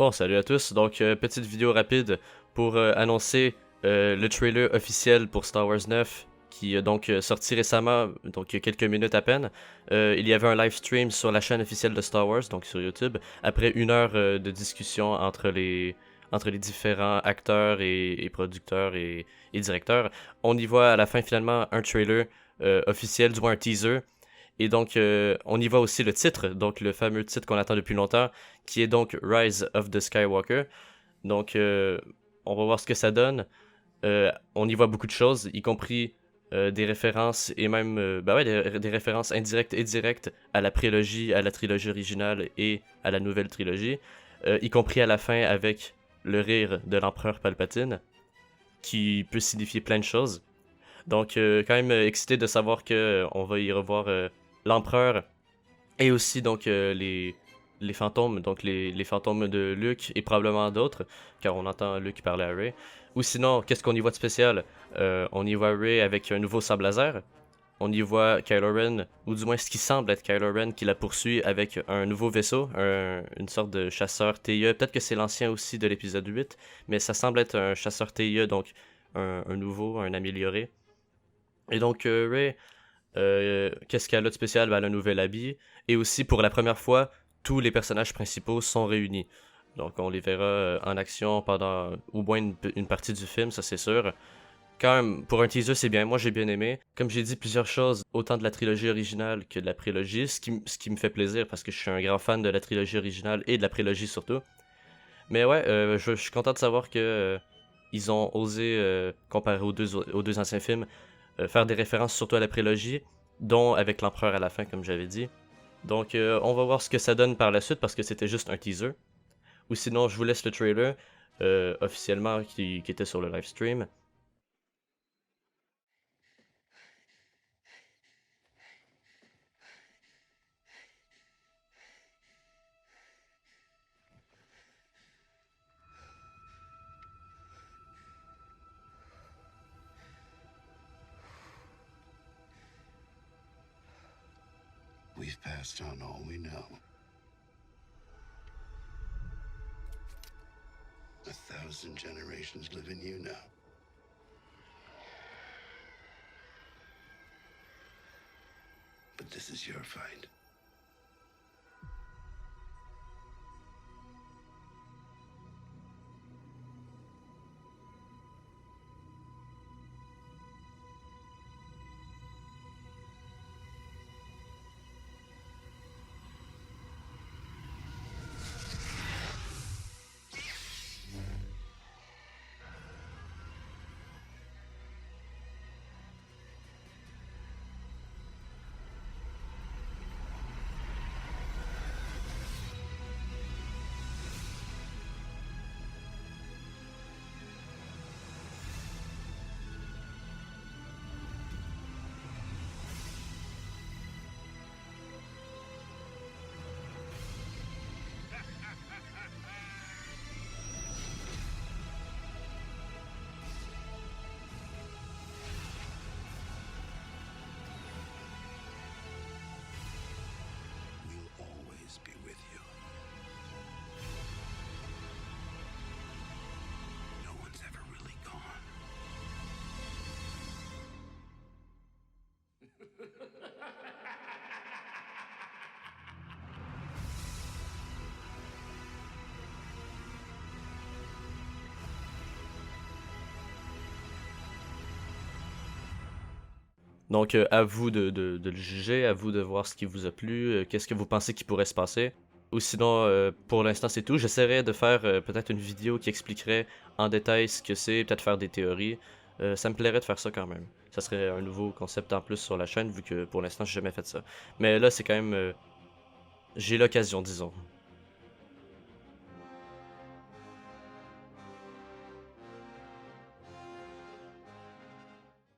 Bon, salut à tous. Donc, petite vidéo rapide pour annoncer le trailer officiel pour Star Wars 9 qui est donc sorti récemment, donc il y a quelques minutes à peine. Il y avait un live stream sur la chaîne officielle de Star Wars, donc sur YouTube, après une heure de discussion entre les différents acteurs et producteurs et directeurs. On y voit à la fin finalement un trailer officiel, du moins un teaser. Et donc, on y voit aussi le titre, donc le fameux titre qu'on attend depuis longtemps, qui est donc Rise of the Skywalker. Donc, on va voir ce que ça donne. On y voit beaucoup de choses, y compris des références et même bah ouais, des références indirectes et directes à la prélogie, à la trilogie originale et à la nouvelle trilogie, y compris à la fin avec le rire de l'empereur Palpatine, qui peut signifier plein de choses. Donc, quand même excité de savoir que on va y revoir l'empereur et aussi donc les fantômes, donc les fantômes de Luke et probablement d'autres, car on entend Luke parler à Rey. Ou sinon, qu'est-ce qu'on y voit de spécial? On y voit Rey avec un nouveau sable laser. On y voit Kylo Ren, ou du moins ce qui semble être Kylo Ren, qui la poursuit avec un nouveau vaisseau, une sorte de chasseur TIE. Peut-être que c'est l'ancien aussi de l'épisode 8, mais ça semble être un chasseur TIE, donc un nouveau, un amélioré. Et donc Rey, qu'est-ce qu'elle a de spécial? Ben, elle a un nouvel habit. Et aussi, pour la première fois, tous les personnages principaux sont réunis. Donc, on les verra en action pendant au moins une partie du film, ça c'est sûr. Quand même, pour un teaser, c'est bien. Moi, j'ai bien aimé. Comme j'ai dit plusieurs choses, autant de la trilogie originale que de la prélogie, ce qui me fait plaisir parce que je suis un grand fan de la trilogie originale et de la prélogie surtout. Mais ouais, je suis content de savoir que ils ont osé, comparé aux deux anciens films, faire des références surtout à la prélogie, dont avec l'empereur à la fin, comme j'avais dit. Donc, on va voir ce que ça donne par la suite parce que c'était juste un teaser. Ou sinon, je vous laisse le trailer officiellement qui était sur le live stream. We've passed on all we know. 1,000 generations live in you now. But this is your fight. We'll always be with you. No one's ever really gone. Donc, à vous de le juger, à vous de voir ce qui vous a plu, qu'est-ce que vous pensez qui pourrait se passer. Ou sinon, pour l'instant, c'est tout. J'essaierai de faire peut-être une vidéo qui expliquerait en détail ce que c'est, peut-être faire des théories. Ça me plairait de faire ça quand même. Ça serait un nouveau concept en plus sur la chaîne, vu que pour l'instant, j'ai jamais fait ça. Mais là, c'est quand même... j'ai l'occasion, disons.